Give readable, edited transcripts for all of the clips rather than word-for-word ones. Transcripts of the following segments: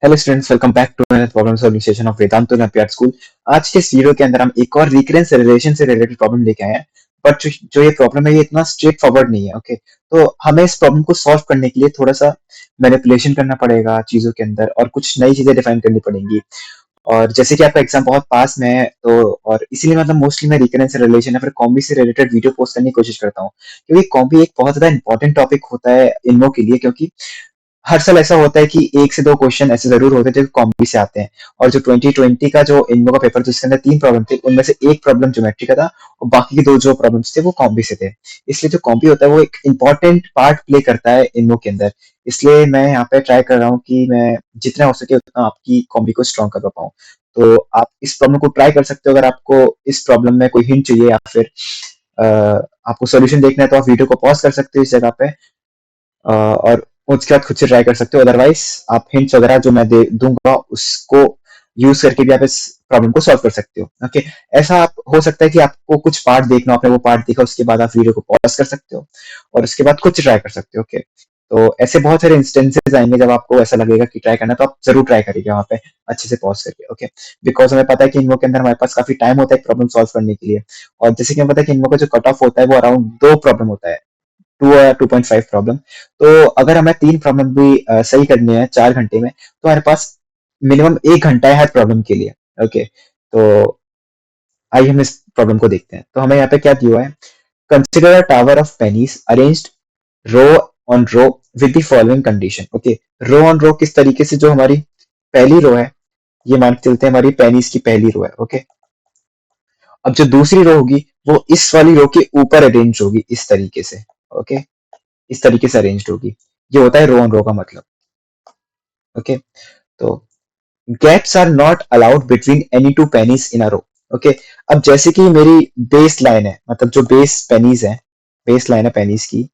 Hello students, welcome back to another problem solving session of Vedantu olympiad school. आज के इस video के अंदर हम एक और रिकरेंस रिलेशन से रिलेटेड प्रॉब्लम लेके आए हैं। बट जो ये प्रॉब्लम है ये इतना स्ट्रेट फॉरवर्ड नहीं है। ओके, तो हमें इस प्रॉब्लम को सॉल्व करने के लिए थोड़ा सा मैनिपुलेशन करना पड़ेगा चीजों के अंदर, और कुछ नई चीजें डिफाइन करनी पड़ेंगी। और जैसे कि आपका एग्जाम बहुत पास में है, तो और इसीलिए मतलब मोस्टली मैं रिकरेंस रिलेशन या फिर कॉम्बी से रिलेटेड वीडियो पोस्ट करने की कोशिश करता हूँ, क्योंकि कॉम्बी एक बहुत ज्यादा इंपॉर्टेंट टॉपिक होता है इनमो के लिए। क्योंकि हर साल ऐसा होता है कि एक से दो क्वेश्चन ऐसे जरूर होते हैं जो कॉम्बी से आते हैं। और जो 2020 का जो इनमो का पेपर था जिसके अंदर 3 प्रॉब्लम थे, उनमें से एक प्रॉब्लम ज्योमेट्री का था और बाकी के दो जो प्रॉब्लम्स थे वो कॉम्बी से थे। इसलिए जो कॉम्बी होता है वो एक इंपॉर्टेंट पार्ट प्ले करता है इनमो के अंदर। इसलिए मैं यहाँ पे ट्राई कर रहा हूँ कि मैं जितना हो सके उतना आपकी कॉम्बी को स्ट्रॉन्ग कर पाऊँ। तो आप इस प्रॉब्लम को ट्राई कर सकते हो। अगर आपको इस प्रॉब्लम में कोई हिंट चाहिए या फिर आपको सोल्यूशन देखना है, तो आप वीडियो को पॉज कर सकते हो इस जगह पे, और उसके बाद खुद से ट्राई कर सकते हो। अदरवाइज आप हिंट्स वगैरह जो मैं दे दूंगा उसको यूज करके भी आप इस प्रॉब्लम को सॉल्व कर सकते हो। ओके, ऐसा आप हो सकता है कि आपको कुछ पार्ट देखना हो, आपने वो पार्ट देखा, उसके बाद आप वीडियो को पॉज कर सकते हो और उसके बाद खुद से ट्राई कर सकते हो। ओके, तो ऐसे बहुत सारे इंस्टेंसेस आएंगे जब आपको ऐसा लगेगा कि ट्राई करना, तो आप जरूर ट्राई करिएगा वहाँ पे अच्छे से पॉज करके। ओके, बिकॉज हमें पता है कि इनवो के अंदर हमारे पास काफी टाइम होता है प्रॉब्लम सॉल्व करने के लिए। और जैसे कि हमें पता है कि इनवो का जो कट ऑफ होता है वो अराउंड 2 प्रॉब्लम होता है, 2 या 2.5 प्रॉब्लम। तो अगर हमें 3 प्रॉब्लम भी सही करनी है 4 घंटे में, तो हमारे पास मिनिमम 1 घंटा है हर प्रॉब्लम के लिए। ओके, तो आइए हम इस प्रॉब्लम को देखते हैं। तो हमें यहाँ पे क्या दिया हुआ है, consider a tower of pennies arranged row on row with the following condition. Okay, row on row किस तरीके से, जो हमारी पहली रो है, ये मान के चलते हैं हमारी पेनीज की पहली रो है। ओके, अब जो दूसरी रो होगी वो इस वाली रो के ऊपर अरेंज होगी इस तरीके से। ओके, इस तरीके से अरेंज्ड होगी। ये होता है रो ऑन रो का मतलब। ओके, तो gaps are not allowed between any two pennies in a row. Okay, अब जैसे कि मेरी बेस लाइन है, मतलब जो बेस पेनीज है, बेस लाइन है पेनीज की,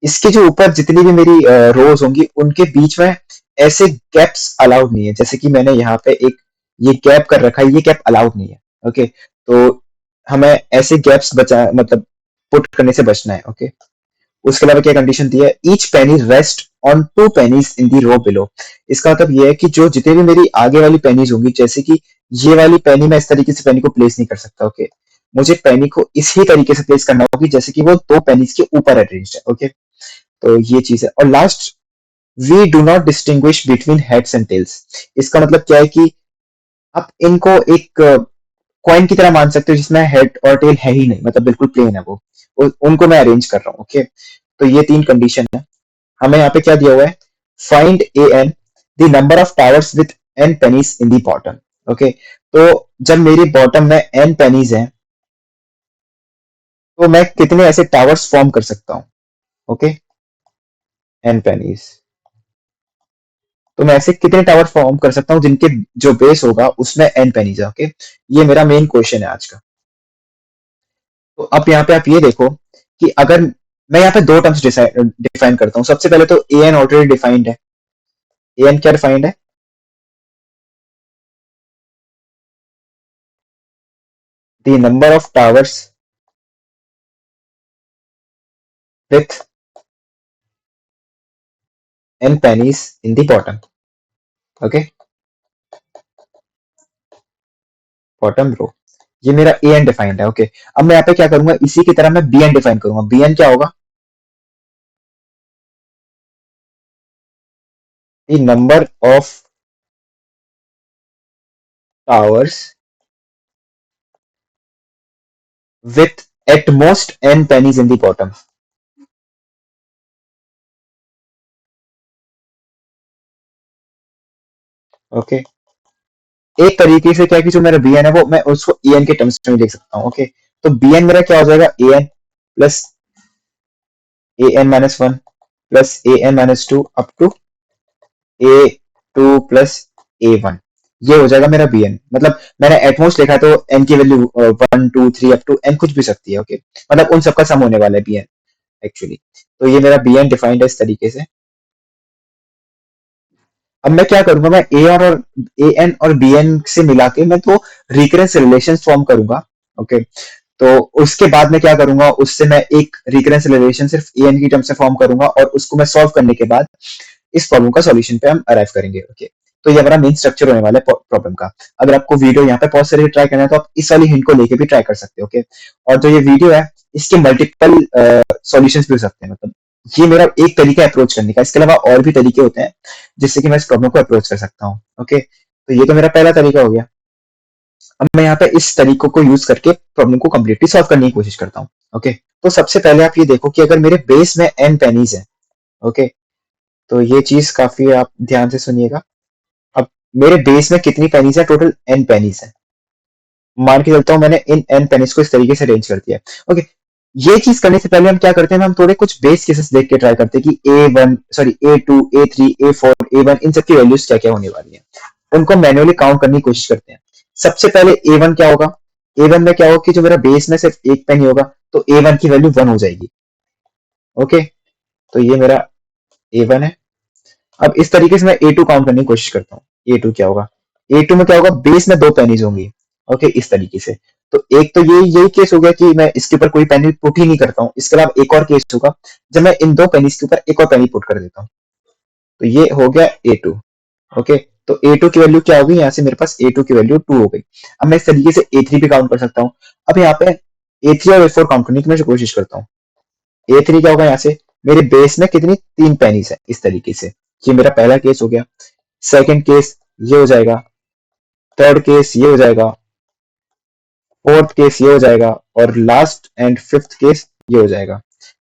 इसके जो ऊपर जितनी भी मेरी रोज होंगी उनके बीच में ऐसे गैप्स अलाउड नहीं है। जैसे कि मैंने यहाँ पे एक ये गैप कर रखा है, ये गैप अलाउड नहीं है। ओके, तो हमें ऐसे गैप्स बचा मतलब पुट करने से बचना है। ओके, उसके अलावा क्या कंडीशन दी है, each penny rest on 2 pennies in the row below. इसका मतलब ये है कि जो जितने भी मेरी आगे वाली पेनीज होंगी, जैसे कि ये वाली पेनी, मैं इस तरीके से पेनी को प्लेस नहीं कर सकता। ओके, मुझे पेनी को इसी तरीके से प्लेस करना होगी जैसे कि वो 2 पेनीज के ऊपर अरेंज्ड है। ओके, तो ये चीज है। और last, we do not distinguish between heads and tails. इसका मतलब क्या है कि आप इनको एक कॉइन की तरह मान सकते हो जिसमें हेड और टेल है ही नहीं, मतलब बिल्कुल प्लेन है वो। उनको मैं अरेंज कर रहा हूँ। ओके, तो ये 3 कंडीशन है। हमें यहाँ पे क्या दिया हुआ है, find a n the number of towers with n pennies in the bottom. Okay, तो जब मेरी बॉटम में एन पेनीज है, तो मैं कितने ऐसे टावर्स फॉर्म कर सकता हूँ। ओके, एन पेनीज, तो मैं ऐसे कितने टावर फॉर्म कर सकता हूँ जिनके जो बेस होगा उसमें एन पेनीज है। ओके, ये मेरा मेन क्वेश्चन है आज का। तो अब यहाँ पे आप ये देखो कि अगर मैं यहाँ पे 2 टर्म्स डिफाइन करता हूँ। सबसे पहले तो ए एन ऑलरेडी डिफाइंड है। ए एन क्या डिफाइंड है, the number of towers with n pennies in the bottom. Okay, bottom row, ये मेरा ए एन डिफाइंड है। ओके, अब मैं यहाँ पे क्या करूंगा, इसी की तरह मैं बी एन डिफाइन करूंगा। बी एन क्या होगा, the number of towers with at most n pennies in the bottom. Okay, एक तरीके से क्या है कि जो मेरा बी एन है वो मैं उसको ए एन के टर्म्स में लिख सकता हूँ। ओके, तो बी एन मेरा क्या हो जाएगा, A N plus A N minus one plus A N minus two up to A two plus A one. ये हो जाएगा मेरा बी एन। मतलब मैंने एटमोस्ट लिखा है, तो एन की वैल्यू 1 2 3 अप टू एन कुछ भी सकती है। ओके, मतलब उन सबका सम होने वाला है बी एन एक्चुअली। तो ये मेरा बी एन डिफाइंड है इस तरीके से। अब मैं क्या करूंगा, मैं और ए एन और बी एन से मिला के मैं तो रिकरेंस रिलेशन फॉर्म करूंगा। ओके, तो उसके बाद मैं क्या करूंगा, उससे मैं एक रिकरेंस रिलेशन सिर्फ ए एन की टर्म से फॉर्म करूंगा और उसको मैं सॉल्व करने के बाद इस प्रॉब्लम का सॉल्यूशन पे हम अराइव करेंगे। ओके, तो ये हमारा मेन स्ट्रक्चर होने वाला है प्रॉब्लम का। अगर आपको वीडियो यहाँ पे पॉज करके ट्राई करना है तो आप इस वाली हिंट को लेके भी ट्राई कर सकते हो, ओके। और जो ये वीडियो है इसके मल्टीपल सॉल्यूशंस भी हो सकते हैं, मतलब ये मेरा एक तरीका है अप्रोच करने का। इसके अलावा और भी तरीके होते हैं जिससे कि मैं इस प्रॉब्लम को अप्रोच कर सकता हूँ, ओके। तो ये तो मेरा पहला तरीका हो गया। अब मैं यहाँ पे इस तरीकों को यूज करके प्रॉब्लम को कम्प्लीटली सॉल्व करने की कोशिश करता हूँ, ओके। तो सबसे पहले आप ये देखो कि अगर मेरे बेस में n पेनीज है, ओके, तो ये चीज काफी आप ध्यान से सुनिएगा। अब मेरे बेस में कितनी पेनीज है? टोटल n पेनीज है। मान के चलता हूँ मैंने इन n पेनीज को इस तरीके से अरेंज कर दिया, ओके। ये चीज करने से पहले हम क्या करते हैं, हम थोड़े कुछ बेस केसेस देख के ट्राई करते हैं कि A1 sorry A2 A3 A4 A1 इन सब की वैल्यूज क्या क्या होने वाली है, उनको मैन्युअली काउंट करने की कोशिश करते हैं। सबसे पहले A1 क्या होगा? A1 में क्या होगा कि जो मेरा बेस में सिर्फ एक पेनी होगा तो A1 की वैल्यू 1 हो जाएगी, ओके। तो ये मेरा A1 है। अब इस तरीके से मैं A2 काउंट करने की कोशिश करता हूँ। A2 क्या होगा? A2 में क्या होगा? बेस में 2 पेनीज होंगी, ओके, इस तरीके से। तो एक तो यही केस हो गया कि मैं इसके ऊपर कोई पेनी पुट ही नहीं करता हूँ। इसके अलावा एक और केस होगा जब मैं इन 2 पेनीज के ऊपर एक और पेनी पुट कर देता हूँ। तो ये हो गया A2, ओके। तो A2 की वैल्यू क्या होगी? यहाँ से मेरे पास A2 की वैल्यू 2 हो गई। अब मैं इस तरीके से A3 भी काउंट कर सकता हूँ। अब यहाँ पे A3 और A4 काउंट करने की मैं कोशिश करता हूँ। A3 क्या होगा? यहाँ से मेरे बेस में कितनी 3 पेनीज है, इस तरीके से। ये मेरा पहला केस हो गया। सेकंड केस ये हो जाएगा, थर्ड केस ये हो जाएगा, फोर्थ केस ये हो जाएगा और लास्ट एंड फिफ्थ केस ये हो जाएगा।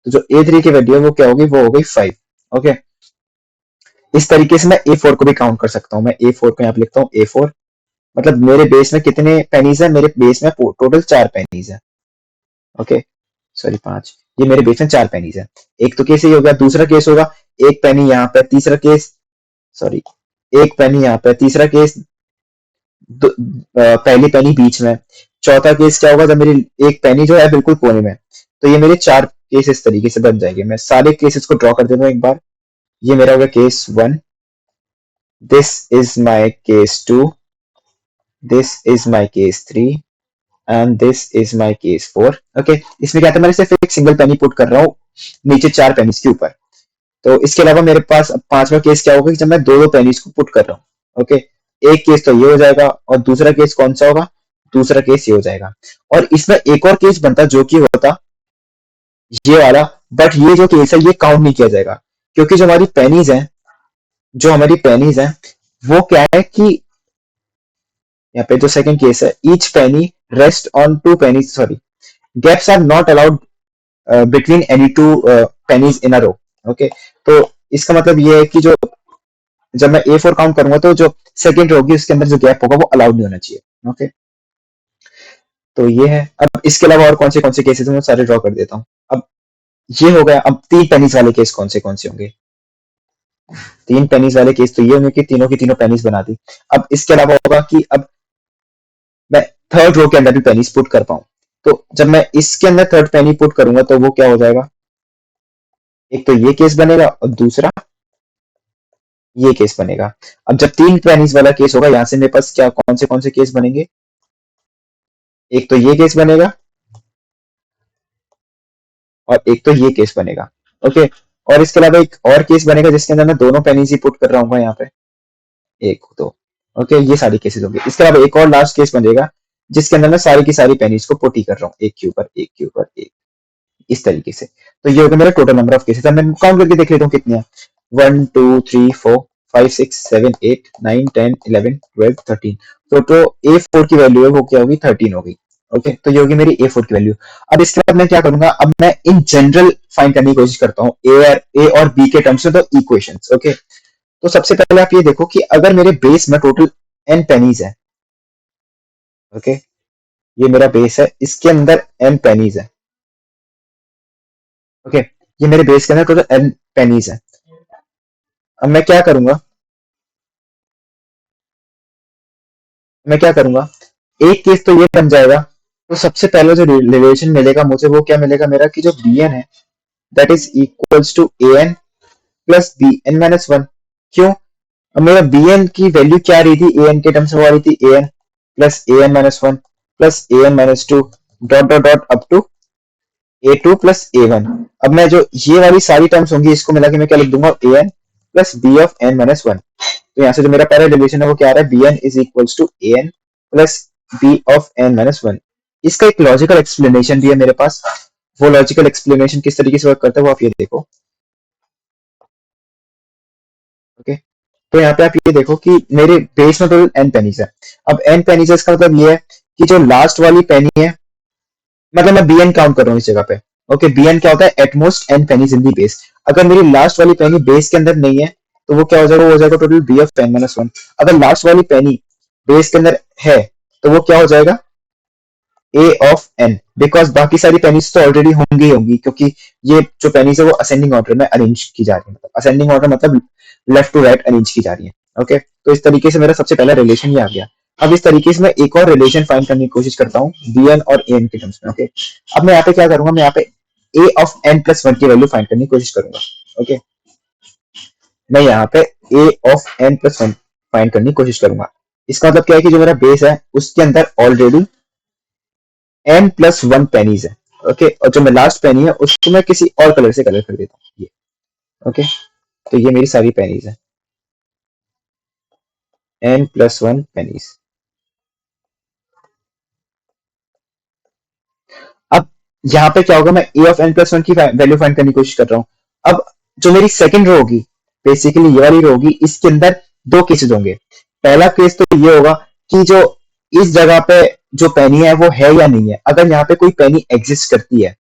तो जो A3 की वैल्यू है वो क्या होगी? वो हो गई 5, ओके। इस तरीके से मैं A4 को भी काउंट कर सकता हूँ। मैं A4 को यहाँ पे लिखता हूँ A4, मतलब मेरे बेस में कितने पेनीज है? मेरे बेस में टोटल 4 पेनीज है, ओके। सॉरी 5, ये मेरे बेस में 4 पेनीज है। एक तो केस ये हो गया। दूसरा केस होगा एक पेनी यहाँ पे, तीसरा केस सॉरी एक पेनी यहाँ पे, तीसरा केस पहली पेनी बीच में, चौथा केस क्या होगा? जब मेरी एक पेनी जो है बिल्कुल कोने में। तो ये मेरे 4 केस इस तरीके से बन जाएंगे। मैं सारे केसेस को ड्रॉ कर देता हूँ एक बार। ये मेरा हो गया case 1, this is my case 2, this is my case 3 and this is my case 4, okay. इसमें क्या था? मैं सिर्फ एक सिंगल पेनी पुट कर रहा हूँ नीचे 4 पेनीज के ऊपर। तो इसके अलावा मेरे पास पांचवा केस क्या होगा कि जब मैं दो दो पेनीज को पुट कर रहा हूँ, ओके। एक केस तो ये हो जाएगा और दूसरा केस कौन सा होगा? दूसरा केस ये हो जाएगा। और इसमें एक और केस बनता जो कि होता ये वाला, बट ये जो केस है ये काउंट नहीं किया जाएगा क्योंकि जो हमारी पेनीज है वो क्या है कि यहाँ पे जो सेकंड केस है, each penny rest on 2 pennies, sorry, gaps are not allowed between any 2 pennies in a row, okay. तो इसका मतलब ये है कि जो जब मैं A4 काउंट करूंगा तो जो सेकंड रो होगी उसके अंदर जो गैप होगा वो अलाउड नहीं होना चाहिए, ओके। तो ये है। अब इसके अलावा और कौन से केसेस हैं मैं सारे ड्रॉ कर देता हूँ। अब ये हो गया। अब 3 पेनीज वाले केस कौन से होंगे? 3 पेनीज वाले केस तो ये होंगे कि तीनों की तीनों पेनीज बना दी। अब इसके अलावा होगा कि अब मैं थर्ड रो के अंदर भी पेनीज पुट कर पाऊं। तो जब मैं इसके अंदर थर्ड पेनी पुट करूंगा तो वो क्या हो जाएगा? एक तो ये केस बनेगा और दूसरा ये केस बनेगा। अब जब 3 पेनीज वाला केस होगा यहाँ से मेरे पास क्या कौन से केस बनेंगे? एक तो ये केस बनेगा और एक तो ये केस बनेगा, ओके। और इसके अलावा एक और केस बनेगा जिसके अंदर मैं दोनों पेनीज ही पुट कर रहा हूँ यहाँ पे, एक दो, ओके। ये सारी केसेस होंगे। इसके अलावा एक और लास्ट केस बनेगा जिसके अंदर मैं सारी की सारी पेनीज को पुट ही कर रहा हूँ, एक के ऊपर एक के ऊपर एक, इस तरीके से। तो ये होगा मेरा टोटल नंबर ऑफ केसेस। अब मैं काउंट करके देख लेता हूँ कितने हैं। 1 2 3 4 5 6 7 8 9 10 11 12 13। तो A4 की वैल्यू है वो क्या होगी? 13 होगी, ओके। तो ये होगी मेरी A4 की वैल्यू। अब इसके बाद मैं क्या करूंगा? अब मैं इन जनरल फाइंड करने की कोशिश करता हूँ ए और बी के टर्म्स में, तो इक्वेशंस, ओके। तो सबसे पहले आप ये देखो कि अगर मेरे बेस में टोटल n पेनीज है, ओके, ये मेरा बेस है, इसके अंदर n पेनीज है, ओके। ये मेरे बेस के अंदर टोटल n पेनीज है। अब मैं क्या करूंगा? एक केस तो ये बन जाएगा। तो सबसे पहले जो रिलेशन मिलेगा मुझे वो क्या मिलेगा? मेरा कि जो bn है that is equals to an plus bn minus 1। क्यों? अब मेरा bn की वैल्यू क्या आ रही थी? an के टर्म्स में आ रही थी an plus an minus 1 plus an minus 2 dot dot dot up to A2 plus A1। अब मैं जो ये वाली सारी टर्म्स होंगी इसको मिला के मैं क्या लिख दूंगा? an plus b of N minus one. तो यहाँ से जो मेरा पहला रिलेशन है वो क्या आ रहा है, b n is equals to a N plus b of N minus one. इसका एक लॉजिकल एक्सप्लेनेशन भी है मेरे पास। वो लॉजिकल एक्सप्लेनेशन किस तरीके से वर्क करता है वो आप ये देखो। ओके, तो यहाँ पे आप ये देखो कि मेरे बेस में टोटल एन पेनीज है। अब एन पेनीज है इसका मतलब ये है कि जो लास्ट वाली पेनी है, मतलब मैं बी एन काउंट कर रहा हूँ इस जगह पे। ओके, बी एन क्या होता है, at most n pennies in the base. अगर मेरी लास्ट वाली पेनी बेस के अंदर नहीं है तो वो क्या हो जाएगा, वो हो जाएगा total b of N minus one. अगर लास्ट वाली पेनी बेस के अंदर है तो वो क्या हो जाएगा, ए ऑफ एन, बिकॉज बाकी सारी पेनीज तो ऑलरेडी होंगी क्योंकि ये जो पेनीज है वो असेंडिंग ऑर्डर में अरेंज की जा रही है। मतलब असेंडिंग ऑर्डर मतलब लेफ्ट टू राइट अरेंज की जा रही है। ओके, तो इस तरीके से मेरा सबसे पहला रिलेशन ये आ गया। अब इस तरीके से मैं एक और रिलेशन फाइंड करने की कोशिश करता हूँ बी एन और ए एन के टर्म्स में। ओके, अब मैं यहाँ पे क्या करूंगा, मैं यहाँ पे A of N plus one की वैल्यू फाइंड करने की कोशिश करूंगा। ओके, मैं यहाँ पे A of N plus one find करने की कोशिश करूंगा। इसका मतलब क्या है कि जो मेरा बेस है उसके अंदर already n plus one pennies है। ओके, और जो मैं लास्ट पेनी है उसको मैं किसी और कलर से कलर कर देता हूँ ये। ओके, तो ये मेरी सारी पेनीज है, एन प्लस वन पेनीज। अब यहाँ पे क्या होगा, मैं ए ऑफ एन प्लस वन की वैल्यू फाइंड करने की कोशिश कर रहा हूँ। अब जो मेरी सेकंड रो होगी, बेसिकली ये वाली रो होगी, इसके अंदर दो केसेस होंगे। पहला केस तो ये होगा कि जो इस जगह पे जो पेनी है वो है या नहीं है। अगर यहाँ पे कोई पेनी एग्जिस्ट करती है,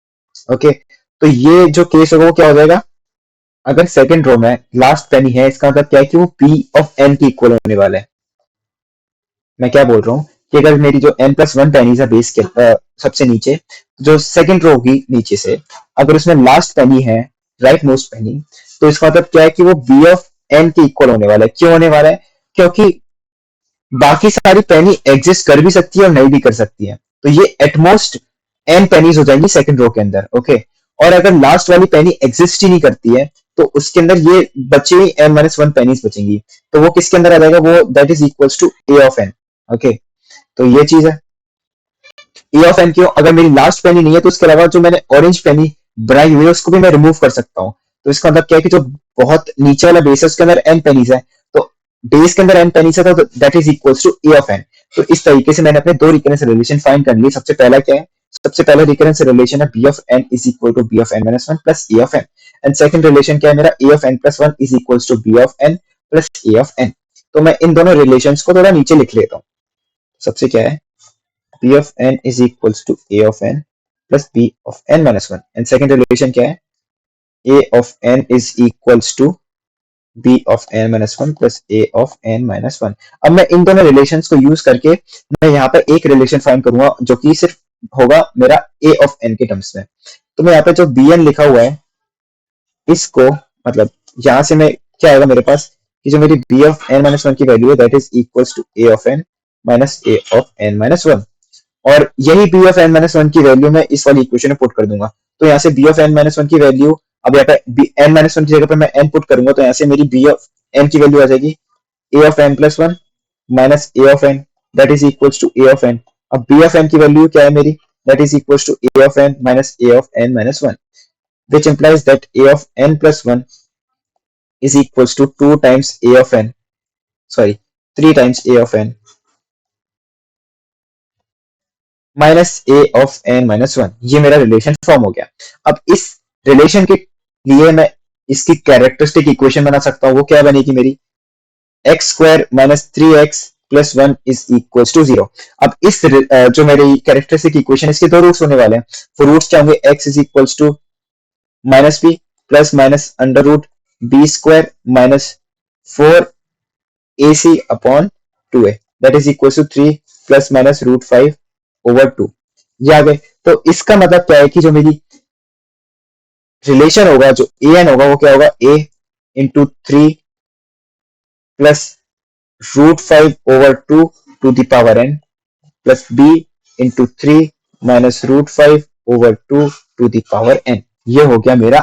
ओके, तो ये जो केस होगा वो क्या हो जाएगा, अगर सेकंड रो में लास्ट पेनी है इसका मतलब क्या है कि वो पी ऑफ एन की इक्वल होने वाला है। मैं क्या बोल रहा हूँ कि अगर मेरी जो एन प्लस वन पेनीज है बेस के सबसे नीचे, जो सेकंड रो होगी नीचे से, अगर उसमें लास्ट पेनी है, राइट मोस्ट पेनी, तो इसका मतलब क्या है कि वो बी ऑफ एन के इक्वल होने वाला है। क्यों होने वाला है, क्योंकि बाकी सारी पेनी एग्जिस्ट कर भी सकती है और नहीं भी कर सकती है। तो ये एटमोस्ट एन पेनीज हो जाएंगी सेकंड रो के अंदर। ओके, और अगर लास्ट वाली पेनी एग्जिस्ट ही नहीं करती है तो उसके अंदर ये बची हुई एन माइनस वन पेनीज बचेंगी। तो वो किसके अंदर आ जाएगा, वो that is equals to A of n. Okay, तो ये चीज है ए ऑफ एन। क्यों, अगर मेरी लास्ट पेनी नहीं है तो उसके अलावा जो मैंने ऑरेंज पेनी बनाई हुई है उसको भी मैं रिमूव कर सकता हूँ। तो इसका मतलब क्या है कि जो बहुत नीचे वाला बेस है उसके अंदर एन पेनीज है, तो बेस के अंदर एन पेनीज है तो that is equals to A of N. तो इस तरीके से मैंने अपने दो रिकरेंस रिलेशन फाइंड कर लिए। सबसे पहला क्या है, सबसे पहला रिकरेंस रिलेशन है B of N is equal to B of N minus one plus A of N. And second relation क्या है मेरा, A of N plus one is equals to B of N plus A of N. तो मैं इन दोनों relations को थोड़ा नीचे लिख लेता हूँ। सबसे क्या है, P of n is equals to A of n plus B of n minus one. And second relation क्या है, A of n is equals to B of n minus one plus A of n minus one. अब मैं इन दोनों relations को use करके मैं यहाँ पे एक रिलेशन फाइंड करूंगा जो कि सिर्फ होगा मेरा A of n के टर्म्स में। तो मैं यहाँ पे जो Bn लिखा हुआ है इसको, मतलब यहाँ से मैं क्या आएगा मेरे पास कि जो मेरी B of n minus one की वैल्यू है that is equals to A of n minus A of n minus one। और यही b of N minus one की वैल्यू मैं इस वाली इक्वेशन में पुट कर दूंगा। तो यहाँ से b of N minus one की वैल्यू, अब यहाँ पे एन माइनस वन की जगह पर मैं एन पुट करूंगा तो यहाँ से मेरी बी ऑफ एन की वैल्यू आ जाएगी A of N plus one minus A of N that is equals to A of N. अब बी ऑफ एन की वैल्यू क्या है मेरी, that is equals to A of N minus A of N minus one, which implies that a of n plus 1 is equals to 2 times a of n, sorry, 3 times a of n minus A of N minus one. ये मेरा relation form हो गया। अब इस relation के लिए मैं इसकी कैरेक्टरिस्टिक इक्वेशन बना सकता हूँ। वो क्या बनेगी मेरी, x square minus three x plus one is equal to zero. अब इस जो मेरी कैरेक्टरिस्टिक इक्वेशन, इसके दो रूट्स होने वाले हैं। वो रूट्स क्या होंगे, x is equal to minus b plus minus under root b square minus four a c upon two a that is equal to three plus minus root five over two. ये आ गए। तो इसका मतलब क्या है कि जो मेरी रिलेशन होगा, जो ए एन होगा, वो क्या होगा, A into three plus root five over two to the power N plus B into three minus root five over two to the power N. ये हो गया मेरा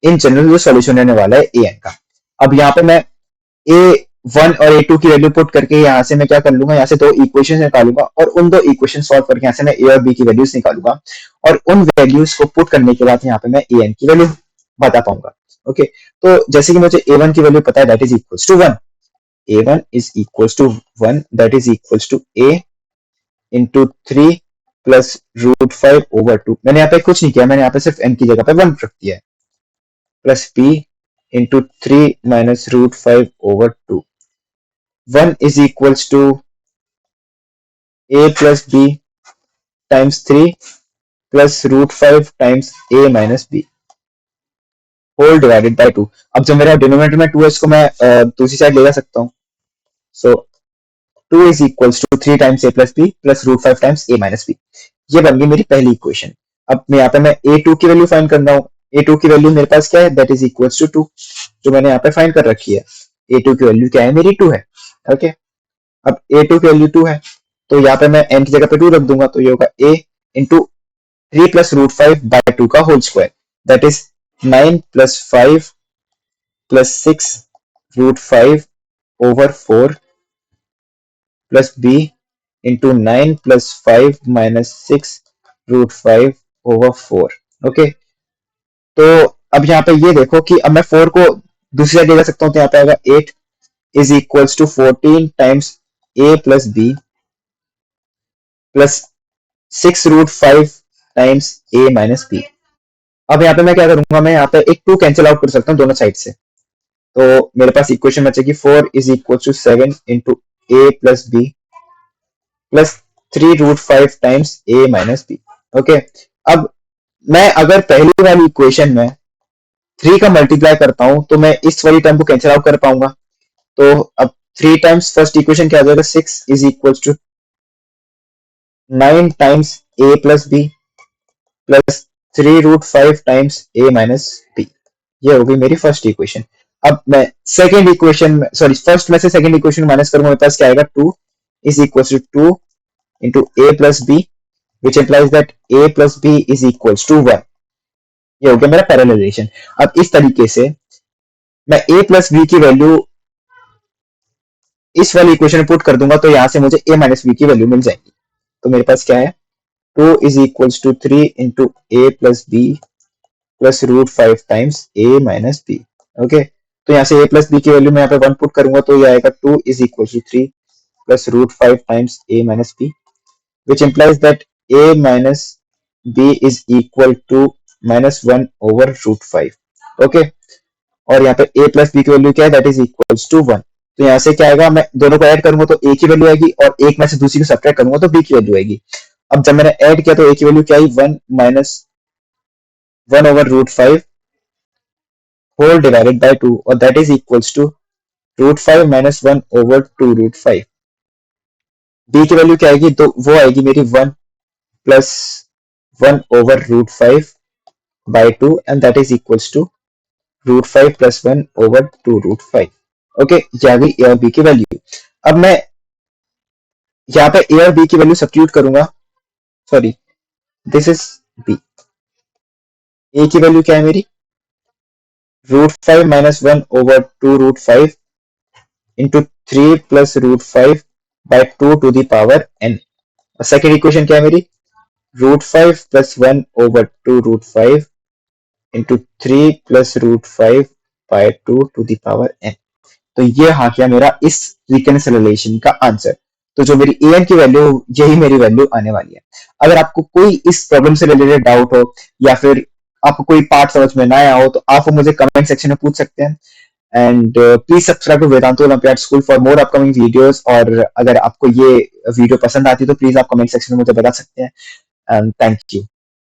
इन जनरल जो सॉल्यूशन रहने वाला है ए एन का। अब यहाँ पे मैं ए वन और ए टू की वैल्यू पुट करके यहाँ से मैं क्या कर लूंगा, यहाँ से दो इक्वेशन निकालूंगा और उन दो इक्वेशन सॉल्व करके यहाँ से मैं ए और बी की वैल्यूज निकालूंगा और उन वैल्यूज को पुट करने के बाद यहाँ पे मैं ए एन की वैल्यू बता पाऊंगा। ओके, तो जैसे कि मुझे a1 की वैल्यू पता है that is equals to 1, a1 is equals to 1 that is equals to a into 3 plus root 5 over 2। मैंने यहाँ पे कुछ नहीं किया, मैंने यहाँ पे सिर्फ n की जगह पे 1 रख दिया है, plus b into 3 minus root 5 over 2। 1 is equals to a plus b times 3 plus root 5 times a minus b whole divided by 2। अब जब मेरा डिनोमिनेटर में 2 है, इसको मैं दूसरी साइड ले जा सकता हूँ। सो 2 is equals to 3 times a plus b plus root 5 times a minus b। ये बन गई मेरी पहली इक्वेशन। अब मैं यहाँ पे मैं a2 की वैल्यू फाइंड करना हूँ। a2 की वैल्यू मेरे पास क्या है, दैट इज इक्वल्स टू 2, जो मैंने यहाँ पे फाइंड कर रखी है। a2 की वैल्यू क्या है, मेरी 2 है। ओके, अब a2 की वैल्यू 2 है, तो यहाँ पे मैं n की जगह पे 2 रख दूंगा, तो ये होगा a into 3 plus root 5 by 2 का whole square, that is 9 plus 5 plus 6 root 5 over 4 plus b into 9 plus 5 minus 6 root 5 over 4। Okay, तो अब यहाँ पे ये देखो कि अब मैं 4 को दूसरी साइड ले जा सकता हूँ, तो यहाँ पे आएगा 8 is equals to 14 times a plus b plus 6 root 5 times a minus b। अब यहाँ पे मैं क्या करूंगा, मैं यहाँ पे एक 2 कैंसिल आउट कर सकता हूँ दोनों साइड से, तो मेरे पास इक्वेशन बचेगी 4 is equal to 7 into a plus b plus 3 root 5 times a minus b। Okay, अब मैं अगर पहली वाली इक्वेशन में 3 का मल्टीप्लाई करता हूं तो मैं इस वाली टर्म को कैंसिल आउट कर पाऊंगा। तो अब 3 टाइम्स फर्स्ट इक्वेशन क्या हो जाएगा, 6 is equal to 9 times a plus b plus 3 root 5 times a minus b। ये हो गई मेरी फर्स्ट इक्वेशन। अब मैं सेकंड इक्वेशन में, सॉरी फर्स्ट में से सेकंड इक्वेशन माइनस करूंगा, मेरे पास क्या आएगा, 2 is equal to 2 into a plus b which implies that a plus b is equal to 1। ये हो गया मेरा पैरेललाइजेशन। अब इस तरीके से मैं a प्लस b की वैल्यू इस वाली इक्वेशन में पुट कर दूंगा, तो यहां से मुझे a माइनस b की वैल्यू मिल जाएगी। तो मेरे पास क्या है, 2 is equal to 3 into a plus b plus root 5 times a minus b। Okay, तो यहाँ से a प्लस b की वैल्यू मैं यहाँ पे 1 पुट करूंगा, तो ये आएगा 2 is equal to 3 plus root 5 times a minus b which implies that a minus b is equal to minus 1 over root 5। Okay, और यहाँ पे a प्लस b की वैल्यू क्या है, दैट इज इक्वल टू 1। तो यहाँ से क्या आएगा, मैं दोनों को ऐड करूंगा तो a की वैल्यू आएगी, और एक में से दूसरी को सब्ट्रैक्ट करूंगा तो b की वैल्यू आएगी। अब जब मैंने ऐड किया तो a की वैल्यू क्या आई, 1 minus 1 over root 5 whole divided by 2, और that is equals to root 5 minus 1 over 2 root 5। b की वैल्यू क्या आएगी, तो वो आएगी मेरी 1 plus 1 over root 5 by 2, and that is equals to root 5 plus 1 over 2 root 5। Okay, ये आ गई a और b की वैल्यू। अब मैं यहाँ पे a और b की वैल्यू सब्स्टिट्यूट करूंगा, sorry this is b। a की वैल्यू क्या है मेरी, root 5 minus 1 over 2 root 5 into 3 plus root 5 by 2 to the power n। और सेकेंड इक्वेशन क्या है मेरी, root 5 plus 1 over 2 root 5 into 3 plus root 5 by 2 to the power n। तो ये हाँ क्या मेरा इस रिकंसिलिएशन का आंसर। तो जो मेरी an की वैल्यू, यही मेरी वैल्यू आने वाली है। अगर आपको कोई इस प्रॉब्लम से रिलेटेड डाउट हो, या फिर आपको कोई पार्ट समझ में ना आया हो, तो आप मुझे कमेंट सेक्शन में पूछ सकते हैं। And please subscribe to Vedantu olympiad school for more upcoming videos. और अगर आपको ये वीडियो पसंद आती है तो प्लीज आप कमेंट सेक्शन में मुझे बता सकते हैं। And thank you.